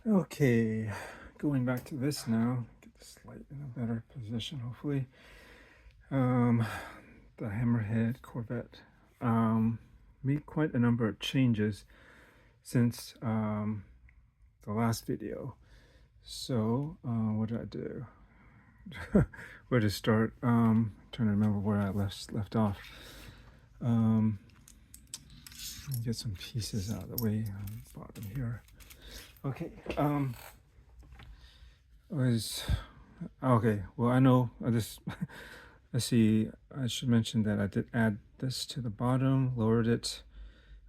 Okay, going back to this now. Get this light in a better position, hopefully. Um, the Hammerhead Corvette. Made quite a number of changes since the last video. So, what did I do? Where to start? Trying to remember where I left off. Get some pieces out of the way on the bottom here. Okay. Was okay. Well, I know this. Let's see. I should mention that I did add this to the bottom, lowered it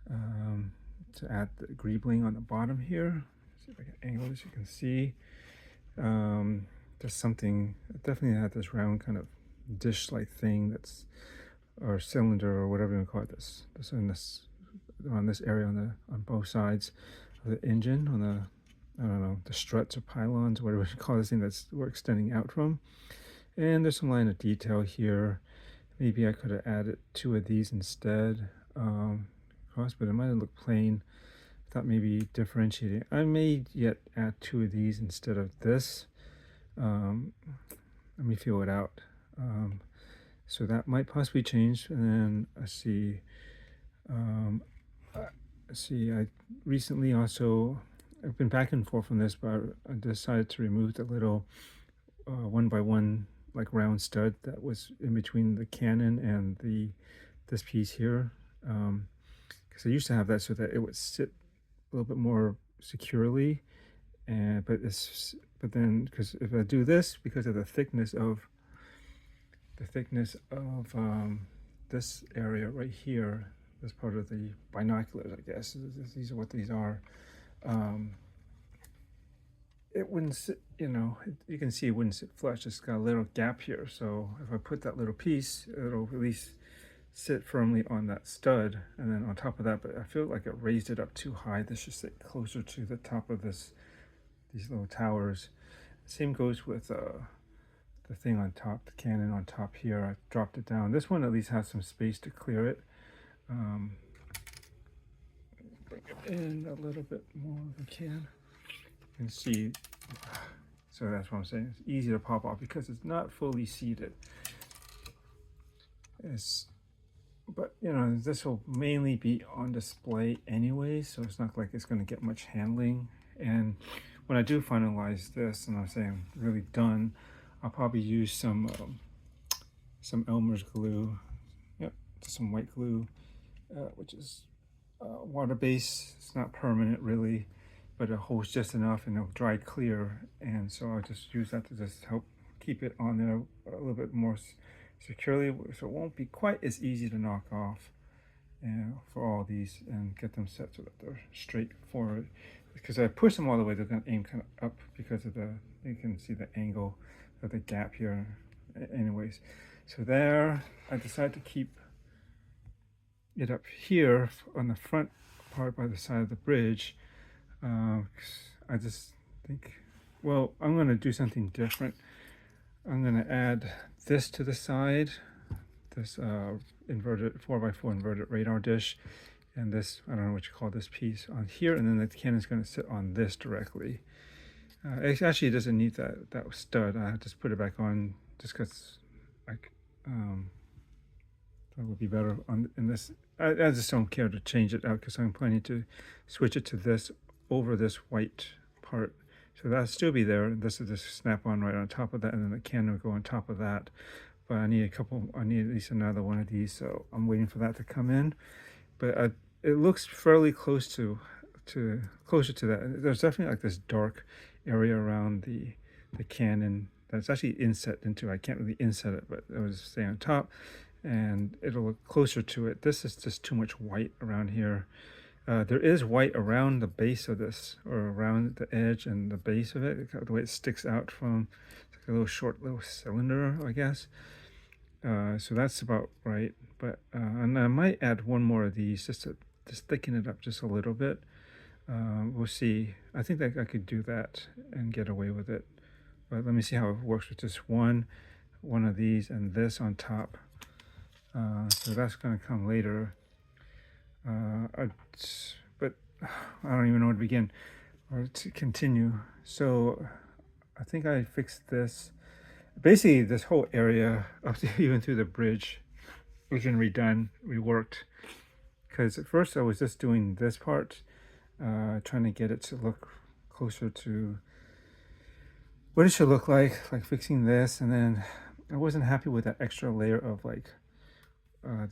to add the greebling on the bottom here. See if I can angle this. You can see there's something. It definitely had this round kind of dish-like thing that's, or cylinder or whatever you call it. This on this area on both sides of the engine on the, I don't know, the struts or pylons, whatever you call this thing that's we're extending out from. And there's some line of detail here. Maybe I could have added two of these instead, but it might have looked plain. I thought maybe differentiating. I may yet add two of these instead of this. Let me feel it out. So that might possibly change. And then let's see. I recently also, I've been back and forth on this, but I decided to remove the little 1x1 like round stud that was in between the cannon and this piece here, because I used to have that so that it would sit a little bit more securely, and but then because if I do this, because of the thickness of this area right here, this part of the binoculars, I guess these are what these are. It wouldn't sit, you can see it wouldn't sit flush. It's got a little gap here. So if I put that little piece, it'll at least sit firmly on that stud. And then on top of that, but I feel like it raised it up too high. This should sit closer to the top of these little towers. Same goes with the thing on top, the cannon on top here. I dropped it down. This one at least has some space to clear it. Bring it in a little bit more if I can. You can see, so that's what I'm saying. It's easy to pop off because it's not fully seated. But this will mainly be on display anyway, so it's not like it's going to get much handling. And when I do finalize this, and I'm saying I'm really done, I'll probably use some Elmer's glue. Yep, some white glue, which is water-based. It's not permanent really, but it holds just enough and it'll dry clear. And so I'll just use that to just help keep it on there a little bit more securely, so it won't be quite as easy to knock off for all these and get them set so that they're straight forward. Because I push them all the way, they're going to aim kind of up because of you can see the angle of the gap here. Anyways, so there, I decided to keep it up here on the front part by the side of the bridge. I just think, well, I'm going to do something different. I'm going to add this to the side, this inverted 4x4 inverted radar dish, and this, I don't know what you call this piece, on here, and then the cannon's going to sit on this directly. It actually doesn't need that stud. I just put it back on just because that would be better in this. I just don't care to change it out because I'm planning to switch it to this over this white part. So that'll still be there. This is just snap on right on top of that, and then the cannon will go on top of that. But I need at least another one of these, so I'm waiting for that to come in. But it looks fairly closer to that. There's definitely like this dark area around the cannon that's actually inset into. I can't really inset it, but it was stay on top, and it'll look closer to it. This is just too much white around here. There is white around the base of this, or around the edge and the base of it, the way it sticks out from, it's like a little short little cylinder, I guess. So that's about right. But and I might add one more of these just to thicken it up just a little bit. We'll see. I think that I could do that and get away with it. But let me see how it works with just one of these and this on top. So that's going to come later. But I don't even know where to begin. or to continue. So I think I fixed this. Basically, this whole area up to even through the bridge was been redone, reworked. Because at first I was just doing this part, trying to get it to look closer to what it should look like fixing this, and then I wasn't happy with that extra layer of like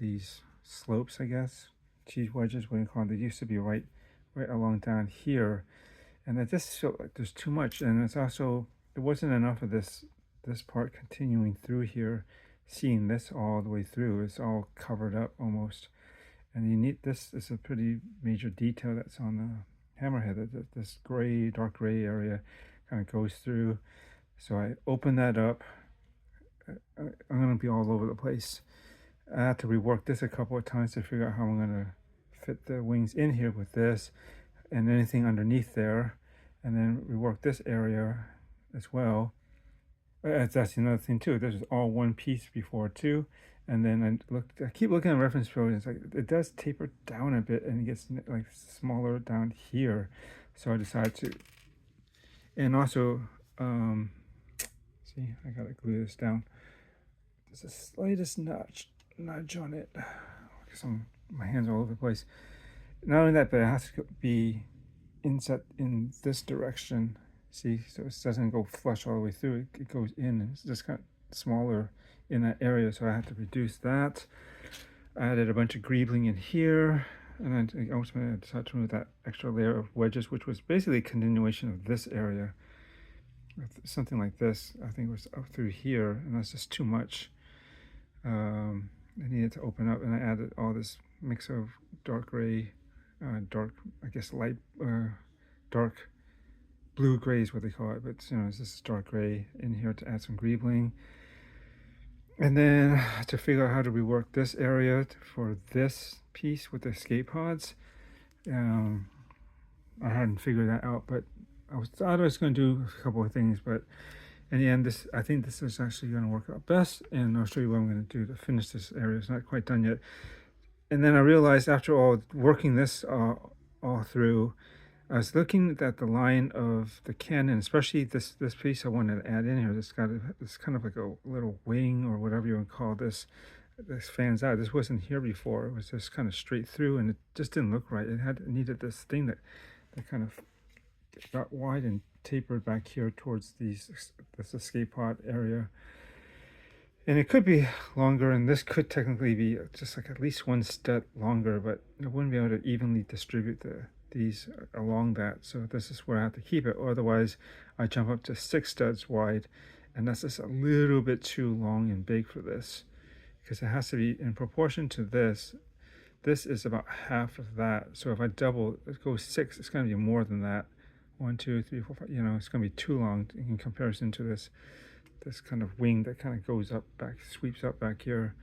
these slopes, I guess, cheese wedges, what do you call them? They used to be right along down here, and I just felt like there's too much, and it's also there wasn't enough of this part continuing through here, seeing this all the way through. It's all covered up almost, and you need this is a pretty major detail that's on the hammerhead. This gray, dark gray area kind of goes through. So I open that up. I'm going to be all over the place. I had to rework this a couple of times to figure out how I'm going to fit the wings in here with this and anything underneath there, and then rework this area as well. That's another thing too. This is all one piece before too, and then I keep looking at reference photos. It's like it does taper down a bit and it gets like smaller down here. So I decided to, and also, see, I gotta glue this down. There's the slightest nudge on it because my hands are all over the place. Not only that, but it has to be inset in this direction. See, so it doesn't go flush all the way through. It goes in. It's just kind of smaller in that area, so I had to reduce that. I added a bunch of greebling in here, and then ultimately I decided to remove that extra layer of wedges, which was basically a continuation of this area. Something like this, I think it was up through here, and that's just too much. I needed to open up, and I added all this mix of dark gray, dark, I guess light, dark blue gray is what they call it, but you know, this is dark gray in here to add some greebling. And then to figure out how to rework this area for this piece with the escape pods, I hadn't figured that out, but I thought I was going to do a couple of things, but in the end, I think this is actually going to work out best, and I'll show you what I'm going to do to finish this area. It's not quite done yet. And then I realized after all working this all through, I was looking at the line of the cannon, especially this piece I wanted to add in here. This kind of like a little wing or whatever you want to call this. This fans out. This wasn't here before. It was just kind of straight through, and it just didn't look right. It needed this thing that kind of got wide and tapered back here towards this escape pod area. And it could be longer, and this could technically be just like at least one stud longer, but I wouldn't be able to evenly distribute these along that. So this is where I have to keep it. Otherwise, I jump up to 6 studs wide, and that's just a little bit too long and big for this, because it has to be in proportion to this. This is about half of that. So if I double, it goes 6, it's going to be more than that. 1, 2, 3, 4, 5. You know, it's going to be too long in comparison to this kind of wing that kind of goes up back, sweeps up back here.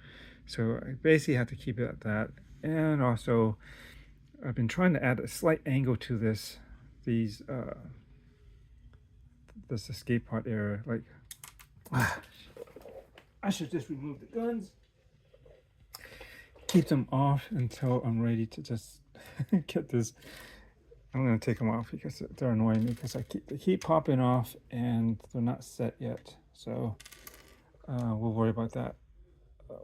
So I basically have to keep it at that. And also, I've been trying to add a slight angle to this escape pod area. Like, I should just remove the guns, keep them off until I'm ready to just get this. I'm going to take them off because they're annoying me, because they keep popping off and they're not set yet. So we'll worry about that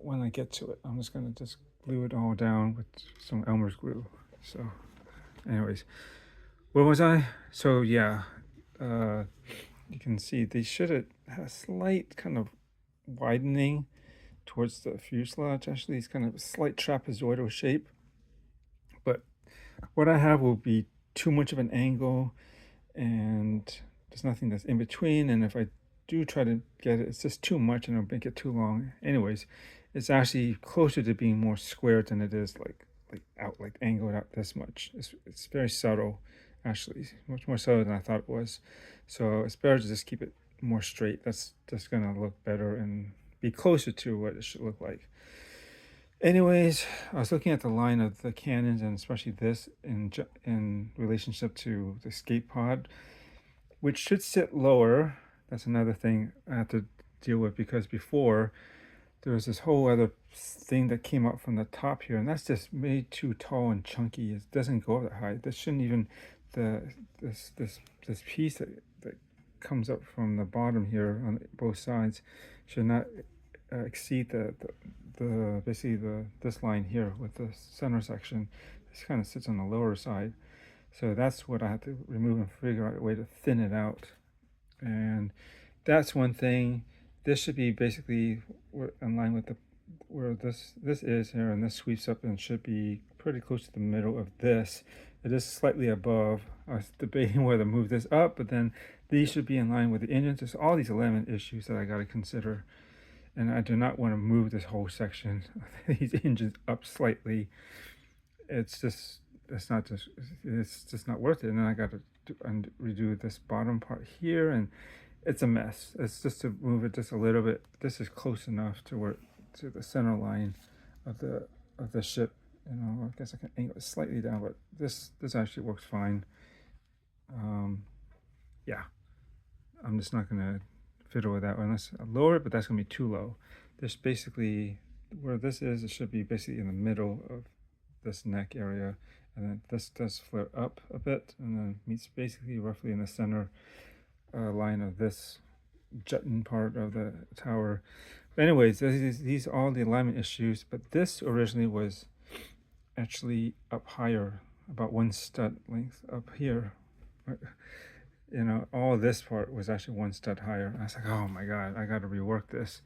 when I get to it. I'm just going to glue it all down with some Elmer's glue. So anyways, where was I? So yeah, you can see they should have had a slight kind of widening towards the fuselage. Actually, it's kind of a slight trapezoidal shape, but what I have will be too much of an angle, and there's nothing that's in between, and if I do try to get it, it's just too much and it'll make it too long. Anyways, it's actually closer to being more squared than it is like angled out this much. It's very subtle, actually, much more subtle than I thought it was. So it's better to just keep it more straight. That's just gonna look better and be closer to what it should look like. Anyways, I was looking at the line of the cannons, and especially this in relationship to the escape pod, which should sit lower. That's another thing I have to deal with, because before there was this whole other thing that came up from the top here, and that's just made too tall and chunky. It doesn't go up that high. This shouldn't even the this piece that comes up from the bottom here on both sides should not exceed the basically this line here with the center section. This kind of sits on the lower side, so that's what I have to remove and figure out a way to thin it out. And that's one thing. This should be basically in line with the where this is here, and this sweeps up and should be pretty close to the middle of this. It is slightly above. I was debating whether to move this up, but then these should be in line with the engine. There's all these alignment issues that I got to consider, and I do not want to move this whole section of these engines up slightly. It's just it's just not worth it. And then I got to redo this bottom part here, and it's a mess. It's just to move it just a little bit. This is close enough to the center line of the ship. You know, I guess I can angle it slightly down, but this actually works fine. Yeah, I'm just not gonna fiddle with that one. Unless I lower it, but that's gonna be too low. This basically where this is, it should be basically in the middle of this neck area, and then this does flare up a bit, and then meets basically roughly in the center line of this jutting part of the tower. But anyways, these are all the alignment issues, but this originally was actually up higher, about one stud length up here. You know, all this part was actually one stud higher. I was like, oh my god, I got to rework this.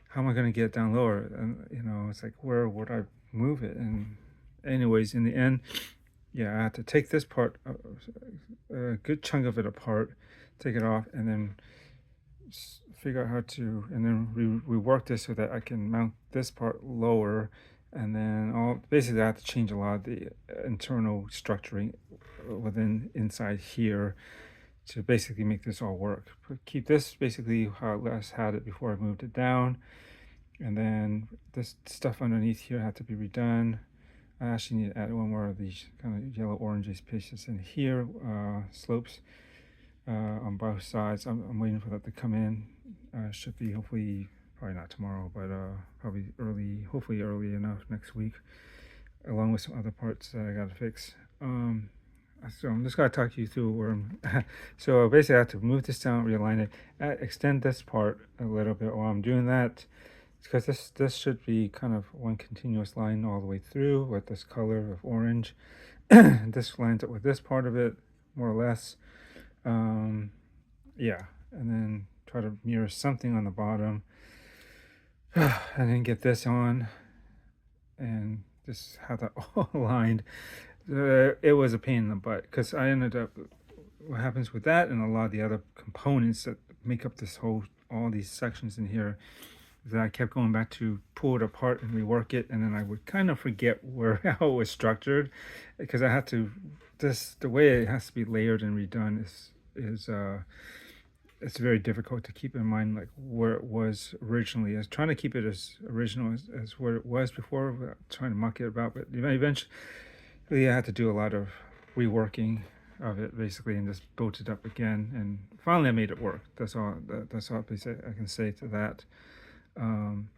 How am I going to get it down lower? And you know, it's like, where would I move it? And anyways, in the end, yeah, I had to take this part, a good chunk of it apart, take it off, and then figure out how to, and then rework this so that I can mount this part lower. And then basically I have to change a lot of the internal structuring inside here to basically make this all work. But keep this basically how I last had it before I moved it down. And then this stuff underneath here had to be redone. I actually need to add one more of these kind of yellow orangish pieces in here, slopes on both sides. I'm waiting for that to come in. Should be hopefully, probably not tomorrow, but probably hopefully early enough next week, along with some other parts that I gotta fix. So I'm just gonna talk you through where I'm. So basically I have to move this down, realign it, extend this part a little bit while I'm doing that, because this should be kind of one continuous line all the way through with this color of orange. This lines up with this part of it, more or less. Yeah, and then try to mirror something on the bottom. And then get this on and just have that all aligned. It was a pain in the butt because I ended up, what happens with that and a lot of the other components that make up all these sections in here, that I kept going back to pull it apart and rework it, and then I would kind of forget how it was structured, because I had to, the way it has to be layered and redone is it's very difficult to keep in mind like where it was originally. I was trying to keep it as original as where it was before, without trying to muck it about, but eventually I had to do a lot of reworking of it basically and just built it up again, and finally I made it work. That's all I can say to that. And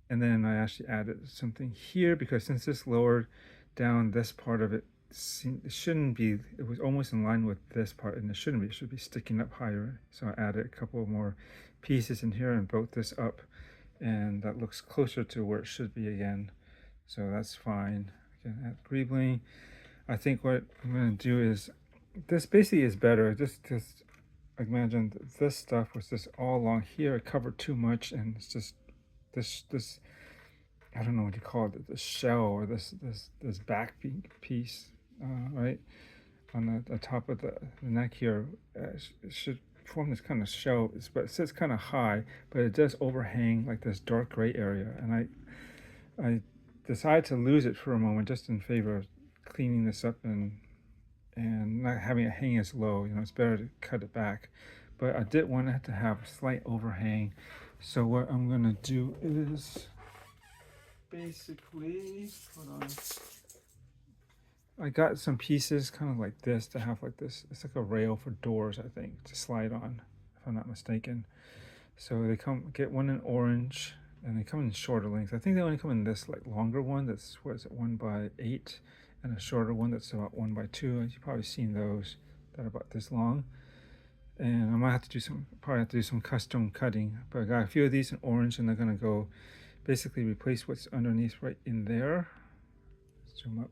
then I actually added something here, because since this lowered down this part of it, it shouldn't be, it was almost in line with this part, and it shouldn't be, it should be sticking up higher. So I added a couple more pieces in here and built this up, and that looks closer to where it should be again, so that's fine. I can add greebling. I think what I'm going to do is, this basically is better. Just imagine this stuff was just all along here, it covered too much, and it's just this I don't know what you call it, the shell, or this back piece, right on the top of the neck here. It should form this kind of shell, but it sits kind of high, but it does overhang like this dark gray area, and I decided to lose it for a moment just in favor of cleaning this up and not having it hang as low. You know, it's better to cut it back, but I did want it to have a slight overhang. So what I'm gonna do is basically, hold on, I got some pieces kind of like this to have like this, it's like a rail for doors, I think, to slide on, if I'm not mistaken. So they get one in orange, and they come in shorter lengths. I think they only come in this like longer one, that's, what is it, 1 by 8, and a shorter one that's about 1x2. You've probably seen those that are about this long. And I might have to do probably have to do some custom cutting. But I got a few of these in orange, and they're gonna go basically replace what's underneath right in there. Zoom up.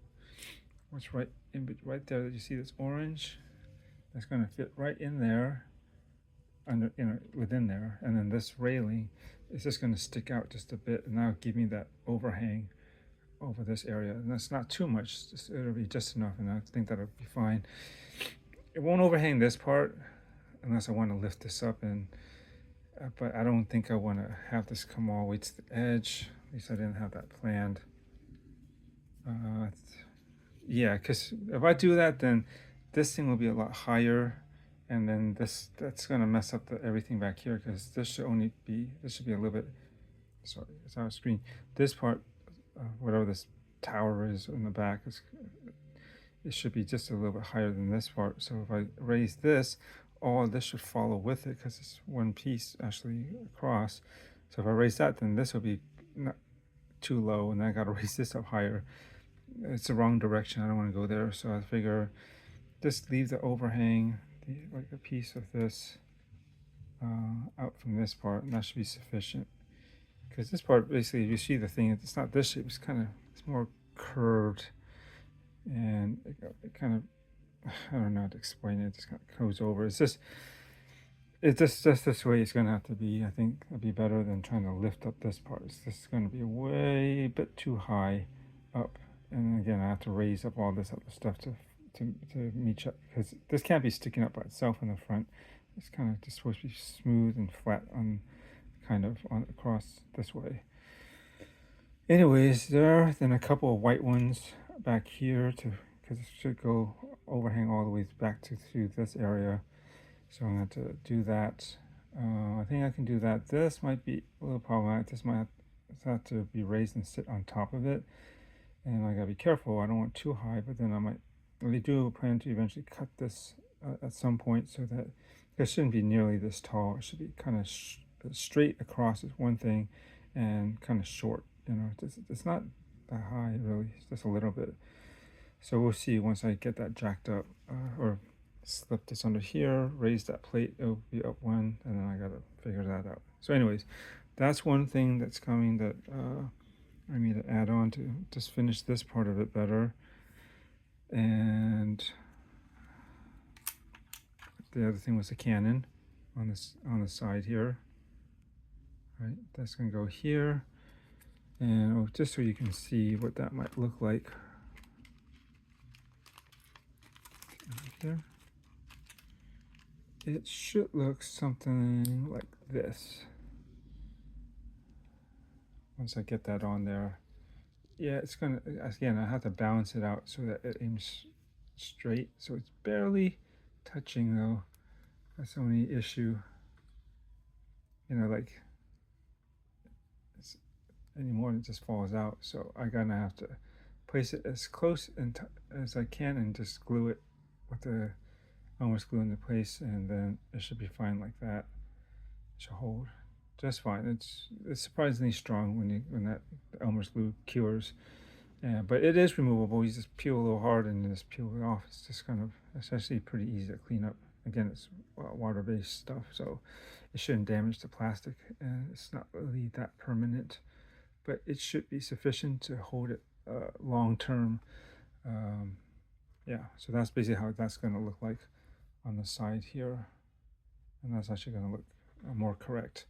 What's right there that you see this orange? That's gonna fit right in there, under within there, and then this railing is just gonna stick out just a bit, and that'll give me that overhang over this area. And that's not too much. It'll be just enough, and I think that'll be fine. It won't overhang this part unless I want to lift this up, and but I don't think I want to have this come all the way to the edge. At least I didn't have that planned. Yeah, because if I do that, then this thing will be a lot higher, and then that's gonna mess up everything back here, because this should be a little bit, sorry, it's out of screen. This part, whatever this tower is in the back, it should be just a little bit higher than this part. So if I raise this, all of this should follow with it, because it's one piece actually across. So if I raise that, then this will be not too low, and then I got to raise this up higher. It's the wrong direction. I don't want to go there. So I figure just leave the overhang, like a piece of this out from this part, and that should be sufficient. Because this part, basically, if you see the thing, it's not this shape. It's more curved, and it kind of, I don't know how to explain it. It just kind of goes over. It's just this way it's going to have to be. I think it'll be better than trying to lift up this part. It's just going to be a bit too high up. And again, I have to raise up all this other stuff to meet up, because this can't be sticking up by itself in the front. It's kind of just supposed to be smooth and flat on across this way. Anyways, then a couple of white ones back here because it should go overhang all the way back through this area. So I'm going to have to do that. I think I can do that. This might be a little problematic. This might have to be raised and sit on top of it. And I gotta be careful. I don't want too high, but then I really do plan to eventually cut this at some point, so that it shouldn't be nearly this tall. It should be kind of straight across is one thing, and kind of short. It's not that high really. It's just a little bit. So we'll see once I get that jacked up, or slip this under here, raise that plate. It'll be up one, and then I gotta figure that out. So anyways, that's one thing that's coming that I need to add on to just finish this part of it better. And the other thing was the cannon on the side here. Right, that's gonna go here, and just so you can see what that might look like. Right there. It should look something like this. Once I get that on there, yeah, it's gonna, again, I have to balance it out so that it aims straight. So it's barely touching though. That's the only issue. Like anymore, it just falls out. So I'm gonna have to place it as close as I can and just glue it with the almost glue into place, and then it should be fine like that. It should hold just fine. It's surprisingly strong when that Elmer's glue cures. But it is removable. You just peel a little hard and then just peel it off. It's just it's actually pretty easy to clean up. Again, it's water-based stuff, so it shouldn't damage the plastic, and it's not really that permanent, but it should be sufficient to hold it long term. Yeah, so that's basically how that's going to look like on the side here, and that's actually going to look more correct.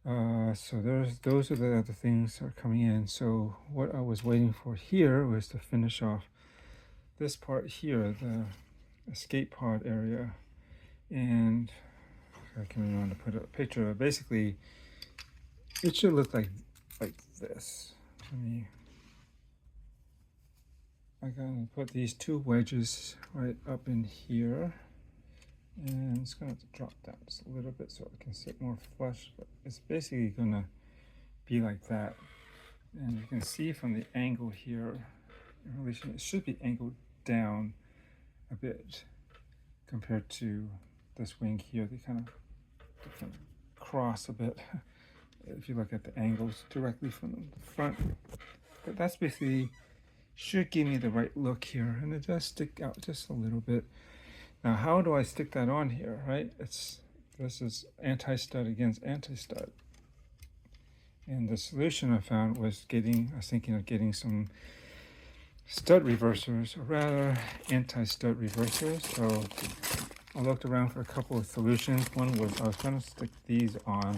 So those are the other things that are coming in. So what I was waiting for here was to finish off this part here, the escape pod area, and I can remember to put a picture of it. Basically it should look like this. I'm gonna put these two wedges right up in here, and it's gonna have to drop down just a little bit so it can sit more flush, but it's basically gonna be like that. And you can see from the angle here in relation, it should be angled down a bit compared to this wing here. They kind of cross a bit if you look at the angles directly from the front. But that's basically should give me the right look here, and it does stick out just a little bit. Now, how do I stick that on here, right? This is anti-stud against anti-stud. And the solution I found was I was thinking of getting some stud reversers, or rather anti-stud reversers. So I looked around for a couple of solutions. One was I was trying to stick these on,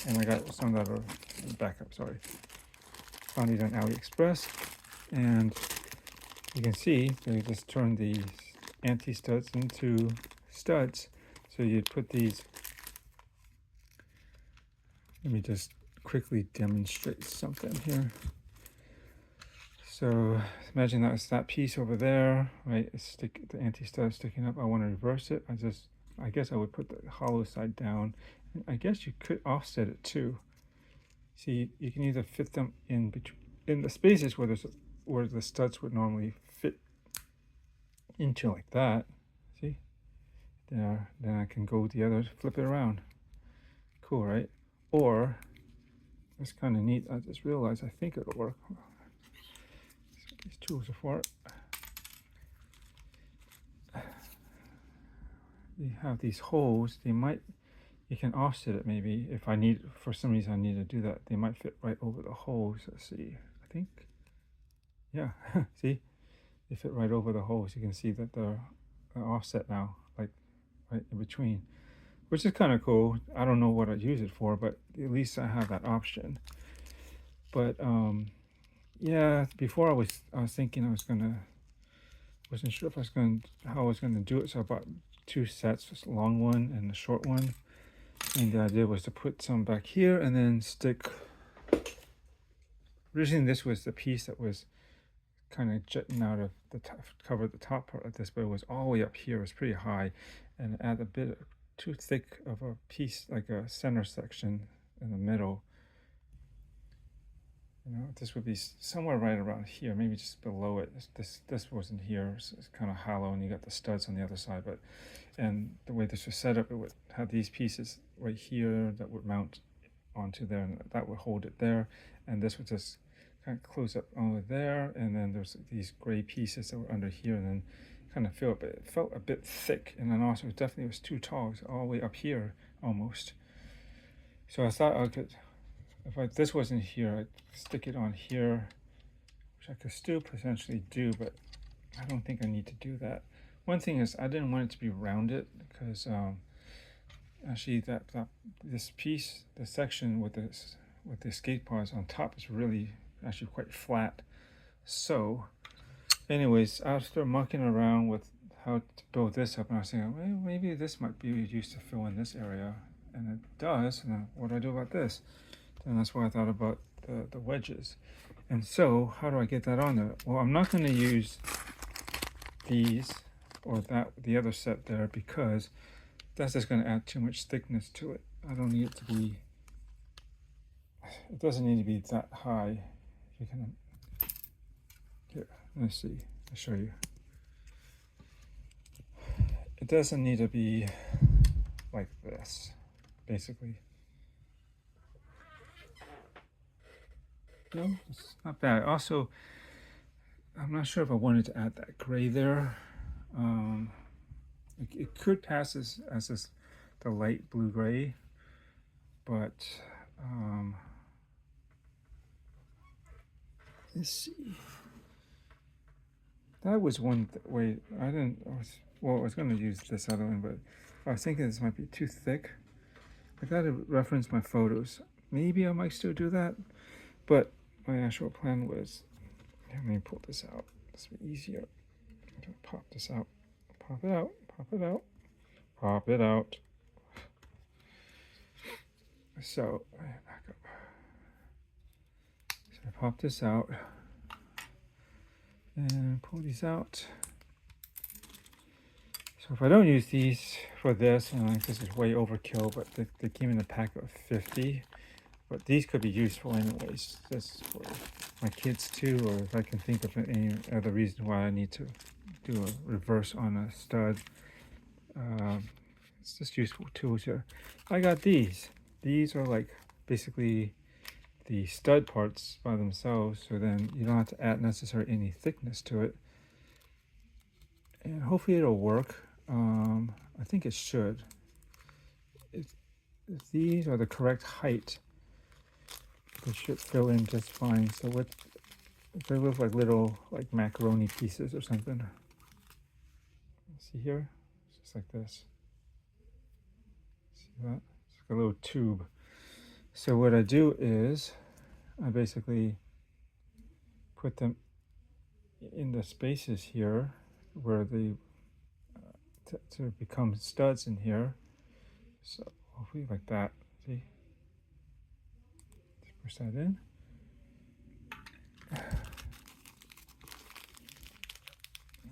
and I got some that are backup, sorry. Found these on AliExpress, and you can see they just turn these anti-studs into studs. So you put these, let me just quickly demonstrate something here. So imagine that's that piece over there, right? The anti-stud sticking up. I want to reverse it. I guess I would put the hollow side down, and I guess you could offset it too. See, you can either fit them in the spaces where the studs would normally fit into, like that. See, there. Then I can go the other, flip it around. Cool, right? Or it's kind of neat. I just realized I think it'll work. These tools are for it. You have these holes. You can offset it maybe if for some reason I need to do that. They might fit right over the holes. Let's see. I think, yeah. See, they fit right over the holes. You can see that they're offset now, like right in between, which is kind of cool. I don't know what I'd use it for, but at least I have that option. But yeah, before I was thinking wasn't sure if how I was gonna do it. So I bought two sets, this long one and the short one. And the idea was to put some back here and then stick. Originally, this was the piece that was kind of jutting out of the top, covered the top part of this, but it was all the way up here. It was pretty high, and add a bit too thick of a piece, like a center section in the middle. You know, this would be somewhere right around here, maybe just below it. This wasn't here, so it's kind of hollow, and you got the studs on the other side. And the way this was set up, it would have these pieces right here that would mount onto there, and that would hold it there. And this would just kind of close up over there, and then there's these gray pieces that were under here, and then kind of it felt a bit thick, and then also definitely was too tall. It was all the way up here almost. So I thought I could, if this wasn't here, I'd stick it on here, which I could still potentially do, but I don't think I need to do that. One thing is I didn't want it to be rounded, because actually this piece, the section with the escape parts on top is really actually quite flat. So anyways, after mucking around with how to build this up, and I was thinking, well, maybe this might be used to fill in this area, and it does. And what do I do about this? And that's why I thought about the wedges. And so how do I get that on there? Well, I'm not going to use these or the other set there, because that's just going to add too much thickness to it. I don't need it to be, it doesn't need to be that high. You can, here, let's see, I'll show you. It doesn't need to be like this, basically. No, it's not bad. Also, I'm not sure if I wanted to add that gray there. It could pass as the light blue gray, but let's see. That was one way. I was going to use this other one, but I was thinking this might be too thick. I got to reference my photos. Maybe I might still do that, but my actual plan was, let me pull this out. This will be easier. I'm going to pop this out. Pop it out. Pop it out. Pop it out. So, back up. So I pop this out and pull these out. So if I don't use these for this, and this is way overkill, but they came in a pack of 50. But these could be useful anyways, just for my kids too, or if I can think of any other reason why I need to do a reverse on a stud. It's just useful tools here. I got these. These are like basically the stud parts by themselves, so then you don't have to add necessarily any thickness to it. And hopefully it'll work. I think it should. If these are the correct height, they should fill in just fine. So what they look like little like macaroni pieces or something. See here? It's just like this. See that? It's like a little tube. So what I do is I basically put them in the spaces here where they to become studs in here. So hopefully like that. See? Push that in.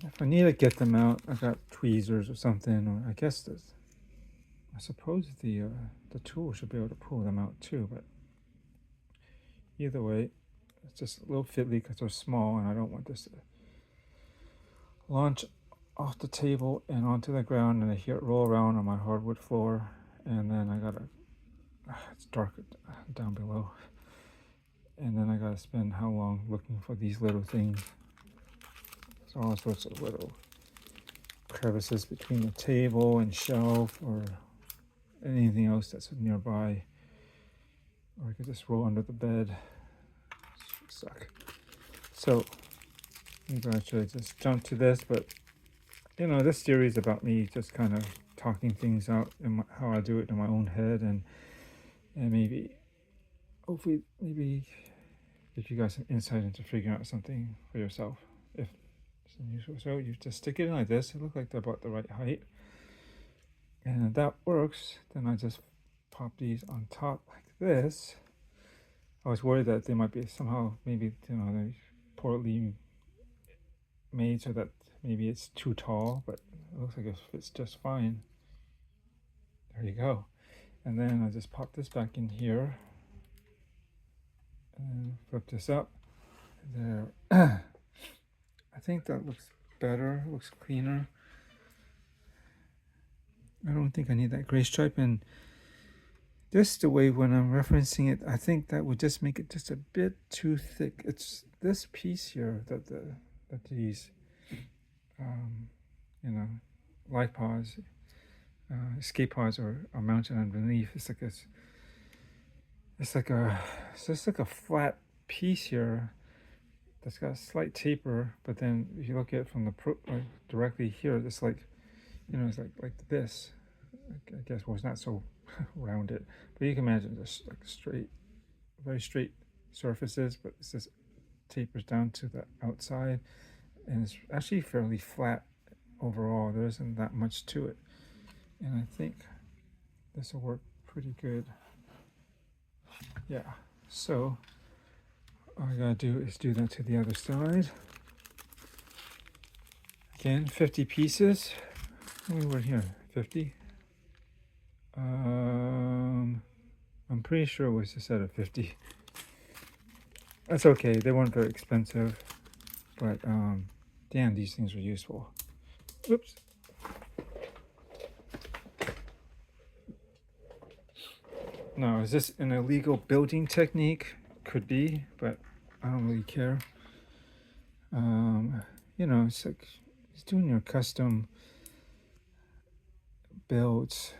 If I need to get them out, I got tweezers or something, or I guess this. I suppose the tool should be able to pull them out too, but either way, it's just a little fiddly because they're small, and I don't want this to launch off the table and onto the ground, and I hear it roll around on my hardwood floor, and then I gotta. It's dark down below, and then I gotta spend how long looking for these little things. There's all sorts of little crevices between the table and shelf or anything else that's nearby. Or I could just roll under the bed. Suck. So maybe I should just jump to this, but you know, this series is about me just kind of talking things out and how I do it in my own head, and maybe hopefully maybe give you guys some insight into figuring out something for yourself. If so, you just stick it in like this. It looks like they're about the right height, and if that works, then I just pop these on top like this. I was worried that they might be somehow maybe, you know, they're poorly made so that maybe it's too tall, but it looks like it fits just fine. There you go. And then I just pop this back in here and flip this up. There. I think that looks better, looks cleaner. I don't think I need that gray stripe, and just the way when I'm referencing it, I think that would just make it just a bit too thick. It's this piece here that these you know, life pods, escape pods are mounted underneath. It's just like a flat piece here that's got a slight taper, but then if you look at it from the directly here, it's like, you know, it's like this. I guess, well, it's not so rounded, but you can imagine just like straight, very straight surfaces, but it just tapers down to the outside, and it's actually fairly flat overall. There isn't that much to it, and I think this will work pretty good. Yeah, so all I gotta do is do that to the other side. Again, 50 pieces. How many were here? 50? I'm pretty sure it was a set of 50. That's okay, they weren't very expensive, but damn, these things are useful. Oops. Now, is this an illegal building technique? Could be, but I don't really care. You know, it's like it's doing your custom builds.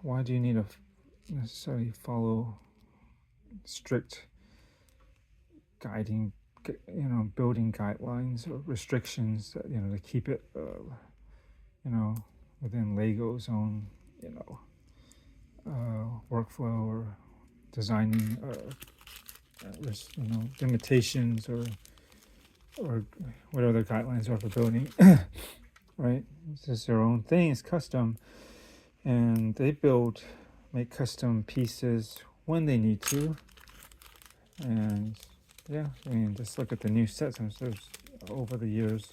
Why do you need to necessarily follow strict guiding, you know, building guidelines or restrictions that, you know, to keep it, you know, within Lego's own, you know, workflow or designing, you know, limitations or whatever the guidelines are for building, right? It's just their own thing. It's custom, and they make custom pieces when they need to. And yeah, I mean, just look at the new sets. I'm sure over the years,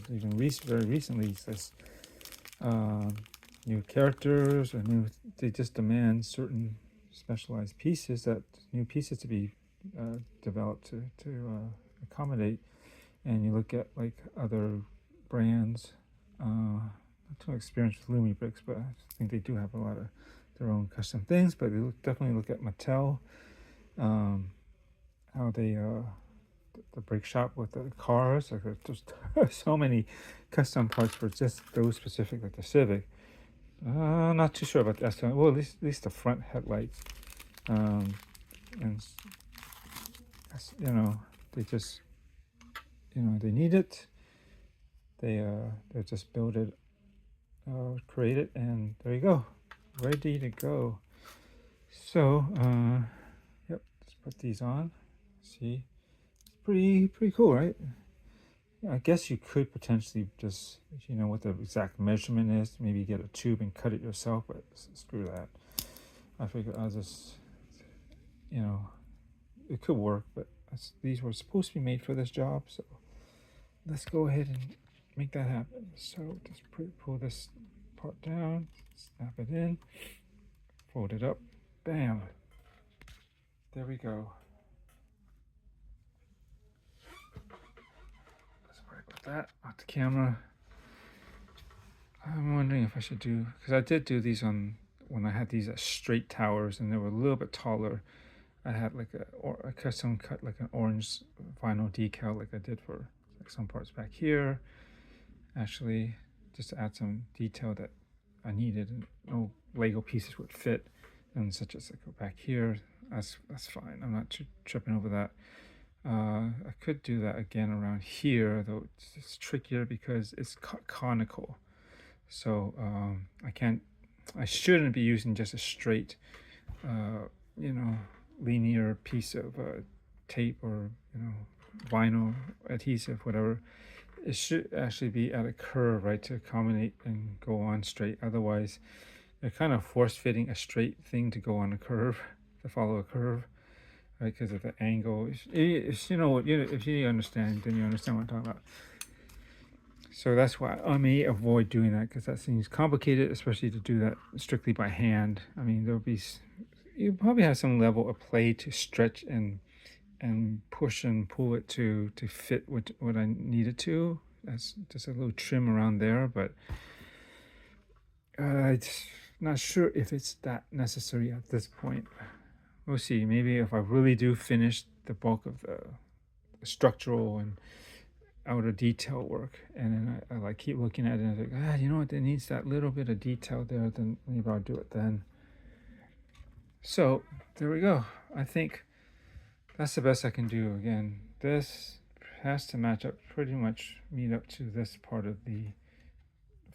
even very recently, this new characters or they just demand certain specialized pieces, new pieces to be developed to accommodate. And you look at like other brands, not too experienced with Lumi Bricks, but I think they do have a lot of their own custom things. But definitely look at Mattel. how they the brake shop with the cars. Like there's so many custom parts for just those specific, like the Civic. Not too sure about the S. Well, at least the front headlights. And you know, they just they need it. They just build it, create it, and there you go, ready to go. So yep, let's put these on. See, it's pretty cool, right? I guess you could potentially just, if you know what the exact measurement is, maybe get a tube and cut it yourself, but screw that. I figure I'll just, it could work, but these were supposed to be made for this job, so let's go ahead and make that happen. So just pull this part down, snap it in, fold it up, bam. There we go. That off the camera. I'm wondering if I should do, because I did do these on when I had these straight towers and they were a little bit taller. I had like a custom cut, like an orange vinyl decal, like I did for like some parts back here, actually, just to add some detail that I needed, and no Lego pieces would fit, and such as like go back here. That's fine. I'm not too tripping over that. I could do that again around here, though it's trickier because it's conical. So I shouldn't be using just a straight, linear piece of tape or, vinyl adhesive, whatever. It should actually be at a curve, right, to accommodate and go on straight. Otherwise, you're kind of force fitting a straight thing to go on a curve, to follow a curve. Right, because of the angle. If you understand, then you understand what I'm talking about. So that's why I may avoid doing that, because that seems complicated, especially to do that strictly by hand. I mean, you probably have some level of play to stretch and push and pull it to fit what I needed to. That's just a little trim around there, but it's not sure if it's that necessary at this point. We'll see. Maybe if I really do finish the bulk of the structural and outer detail work, and then I like keep looking at it and I'm like, you know what, it needs that little bit of detail there, then maybe I'll do it then. So there we go. I think that's the best I can do. Again, this has to match up, pretty much meet up to this part of the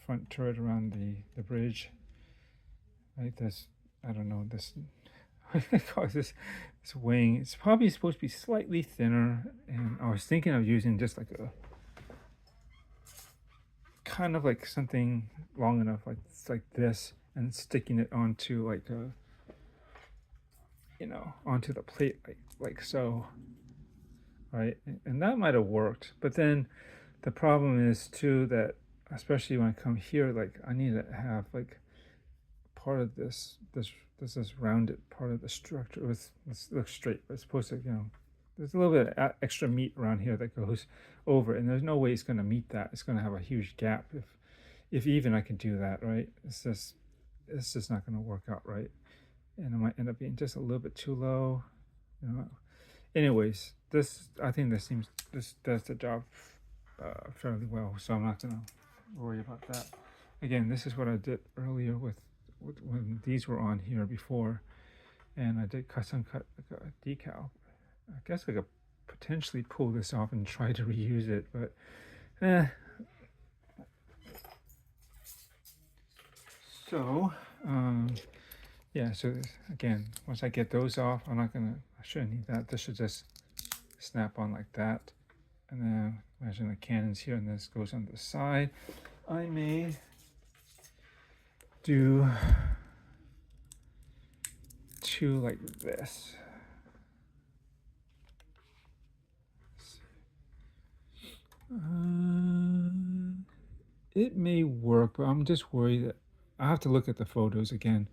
front turret around the bridge. Right, this, I don't know, this this wing. It's probably supposed to be slightly thinner, and I was thinking of using just like a kind of like something long enough, like this, and sticking it onto like onto the plate, like so, right? And that might have worked, but then the problem is too that, especially when I come here, like I need to have like part of this is rounded part of the structure. This looks straight, but it's supposed to, there's a little bit of extra meat around here that goes over it, and there's no way it's going to meet that. It's going to have a huge gap if even I can do that, right? It's just not going to work out right, and it might end up being just a little bit too low. Anyways, I think this does the job fairly well, so I'm not going to worry about that. Again, this is what I did earlier with when these were on here before, and I did custom cut like a decal. I guess I could potentially pull this off and try to reuse it, but so yeah, so again, once I get those off, I shouldn't need that. This should just snap on like that, and then imagine the cannons here, and this goes on the side. I may do two like this. It may work, but I'm just worried that I have to look at the photos again.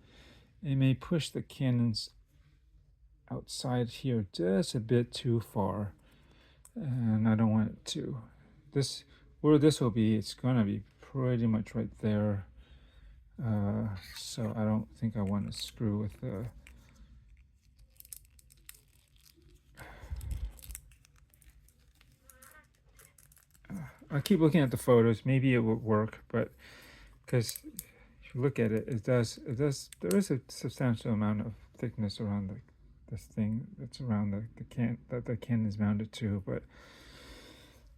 It may push the cannons outside here just a bit too far, and I don't want it to. Where this will be, it's gonna be pretty much right there. So I don't think I want to screw with the I keep looking at the photos. Maybe it would work, but because if you look at it, there is a substantial amount of thickness around this thing that's around the can that the can is mounted to. But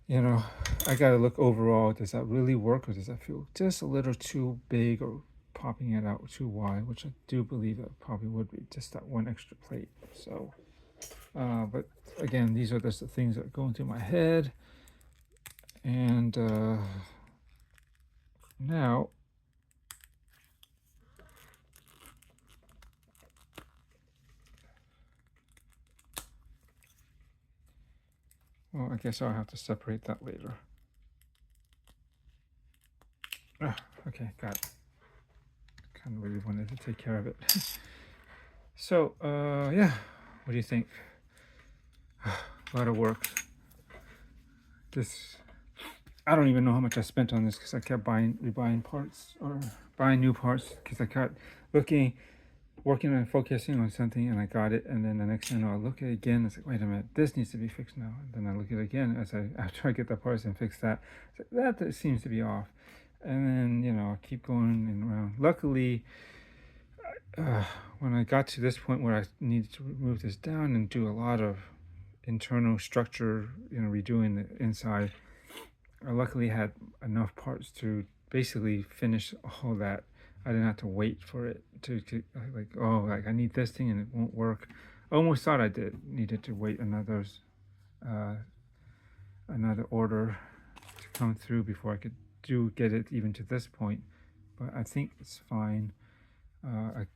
you know, I gotta look overall. Does that really work, or does that feel just a little too big, or popping it out too wide? Which I do believe that probably would be just that one extra plate. So, but again, these are just the things that are going through my head. And now, well, I guess I'll have to separate that later. Okay, got it. Kind of really wanted to take care of it. So, yeah, what do you think? A lot of work. This, I don't even know how much I spent on this because I kept rebuying parts or buying new parts because I kept working on focusing on something, and I got it, and then the next thing I know, I look at it again, it's like, wait a minute, this needs to be fixed now. And then I look at it again after I get the parts and fix that. It's like, that seems to be off. And then, you know, I keep going and around. Luckily, when I got to this point where I needed to remove this down and do a lot of internal structure, you know, redoing the inside, I luckily had enough parts to basically finish all that. I didn't have to wait for it to like, oh, like I need this thing and it won't work. I almost thought I needed to wait another order to come through before I could get it even to this point, but I think it's fine. It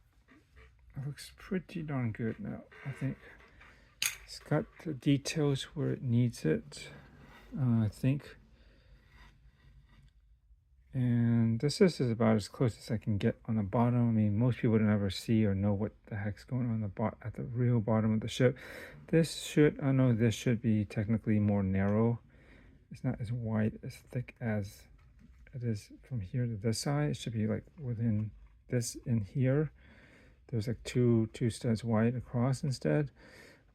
looks pretty darn good now. I think it's got the details where it needs it, I think. And this is about as close as I can get on the bottom. I mean, most people don't ever see or know what the heck's going on at the real bottom of the ship. I know this should be technically more narrow. It's not as wide, as thick as it is from here to this side. It should be like within this in here. There's like two studs wide across instead.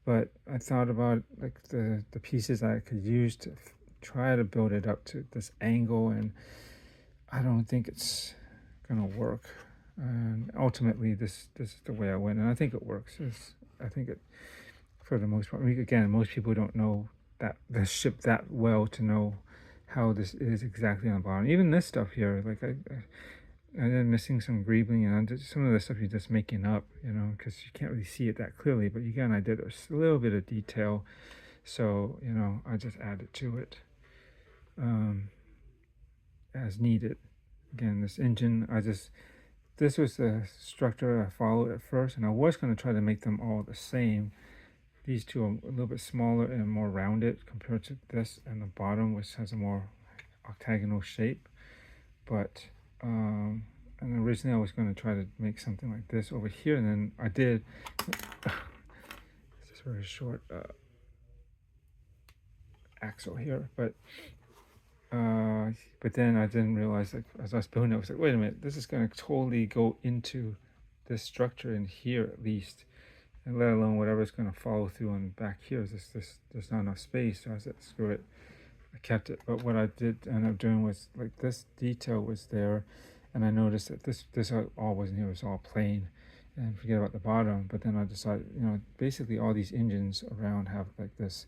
But I thought about like the pieces I could use to try to build it up to this angle, and I don't think it's gonna work. And ultimately, this is the way I went, and I think it works. I think it, for the most part. I mean, again, most people don't know that the ship that well to know how this is exactly on the bottom. Even this stuff here, like I'm missing some greebling, and some of the stuff you're just making up, you know, because you can't really see it that clearly. But again, I did a little bit of detail, so you know, I just added to it as needed. Again, this engine, this was the structure I followed at first, and I was going to try to make them all the same. These two are a little bit smaller and more rounded compared to this and the bottom, which has a more octagonal shape. But and originally I was going to try to make something like this over here, and then I did. This is very short axle here, but then I didn't realize, like as I was building it, I was like, wait a minute, this is going to totally go into this structure in here at least, and let alone whatever's going to follow through on back here. There's not enough space, so I said, screw it. I kept it. But what I did end up doing was, like, this detail was there, and I noticed that this all wasn't here. It was all plain, and forget about the bottom. But then I decided, you know, basically all these engines around have like this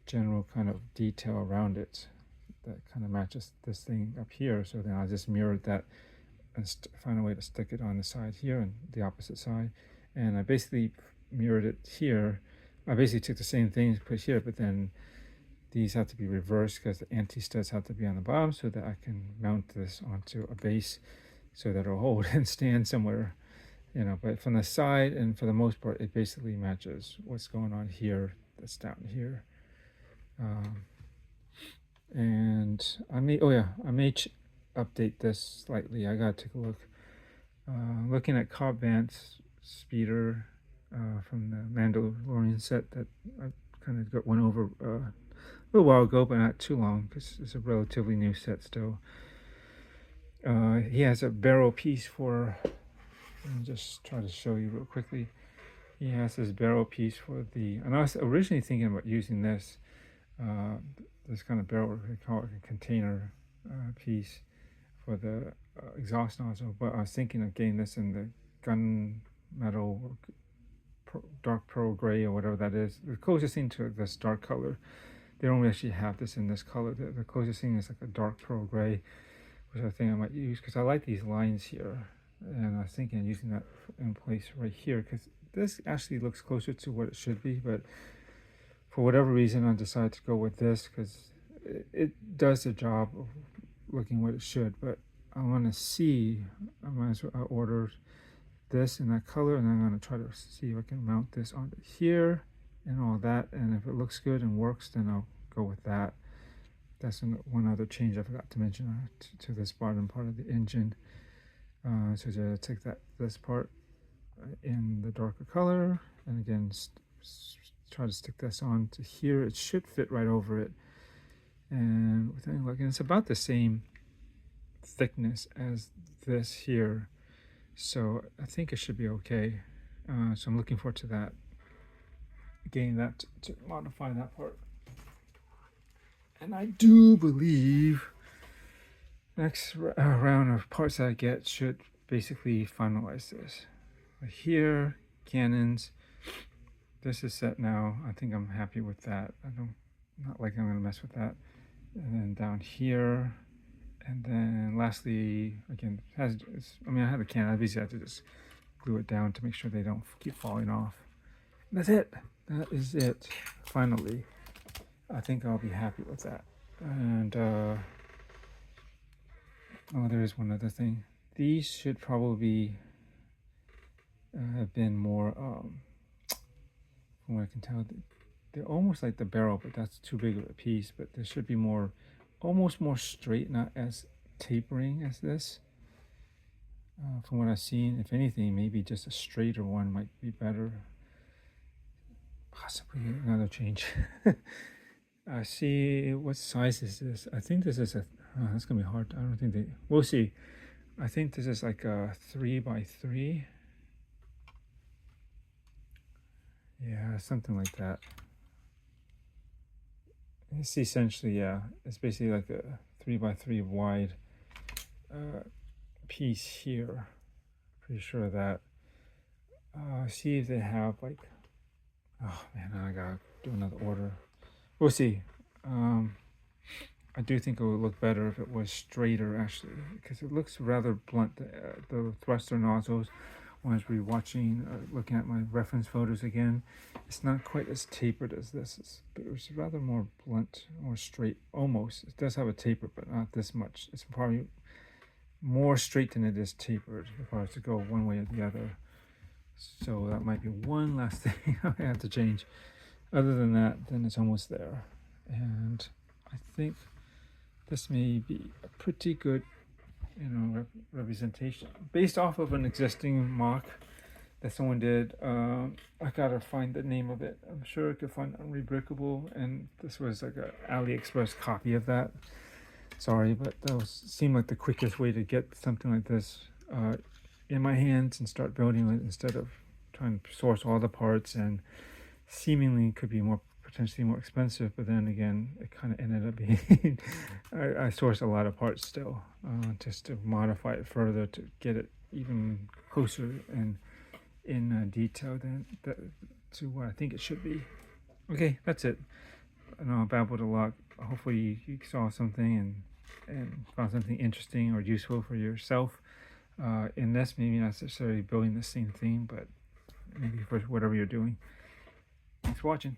general kind of detail around it that kind of matches this thing up here. So then I just mirrored that and find a way to stick it on the side here and the opposite side, and I basically mirrored it here. I basically took the same things, put here, but then these have to be reversed because the anti-studs have to be on the bottom so that I can mount this onto a base so that it'll hold and stand somewhere, you know. But from the side, and for the most part, it basically matches what's going on here, that's down here. And I may update this slightly. I gotta take a look. Looking at Cobb Vance's speeder from the Mandalorian set that I kind of went over a little while ago, but not too long because it's a relatively new set still. He has a barrel piece for, let me just try to show you real quickly. He has this barrel piece for and I was originally thinking about using this this kind of barrel, they call it a container piece for the exhaust nozzle. But I was thinking of getting this in the gunmetal dark pearl gray or whatever that is. The closest thing to this dark color. They don't actually have this in this color. The closest thing is like a dark pearl gray, which I think I might use because I like these lines here. And I was thinking of using that in place right here because this actually looks closer to what it should be. But for whatever reason, I decided to go with this because it does the job of looking what it should. But I want to see, I ordered this in that color, and I'm going to try to see if I can mount this onto here and all that, and if it looks good and works, then I'll go with that. That's one other change I forgot to mention to this bottom part of the engine. So just take this part in the darker color, and again try to stick this on to here. It should fit right over it, and with any luck, and it's about the same thickness as this here, so I think it should be okay. So I'm looking forward to that. Getting that to modify that part, and I do believe next round of parts that I get should basically finalize this. But here, cannons, this is set now. I think I'm happy with that. Not like I'm gonna mess with that. And then down here, and then lastly, again, I have a cannon. I basically have to just glue it down to make sure they don't keep falling off. And that's it. That is it. Finally, I think I'll be happy with that. And oh, there is one other thing. These should probably have been more, from what I can tell, they're almost like the barrel, but that's too big of a piece. But there should be more, almost more straight, not as tapering as this. From what I've seen, if anything, maybe just a straighter one might be better. Possibly another change. See, what size is this? I think this is a, that's gonna be hard. I don't think we'll see. I think this is like a 3x3. Yeah, something like that. It's essentially, yeah, it's basically like a 3x3 wide piece here. Pretty sure of that. See if they have like, oh man, I gotta do another order. We'll see. I do think it would look better if it was straighter, actually, because it looks rather blunt. The thruster nozzles, when I was rewatching, looking at my reference photos again, it's not quite as tapered as this. But it was rather more blunt, more straight, almost. It does have a taper, but not this much. It's probably more straight than it is tapered, if I was to go one way or the other. So that might be one last thing I have to change. Other than that, then it's almost there. And I think this may be a pretty good, representation based off of an existing mock that someone did. I gotta find the name of it. I'm sure I could find Unrebreakable, and this was like an AliExpress copy of that. Sorry, but that seemed like the quickest way to get something like this in my hands and start building it instead of trying to source all the parts, and seemingly could be potentially more expensive, but then again it kind of ended up being I sourced a lot of parts still, just to modify it further to get it even closer and in detail to what I think it should be. Okay, that's it. I know I babbled a lot. Hopefully you saw something and found something interesting or useful for yourself in this. Maybe not necessarily building the same thing, but maybe for whatever you're doing. Thanks for watching.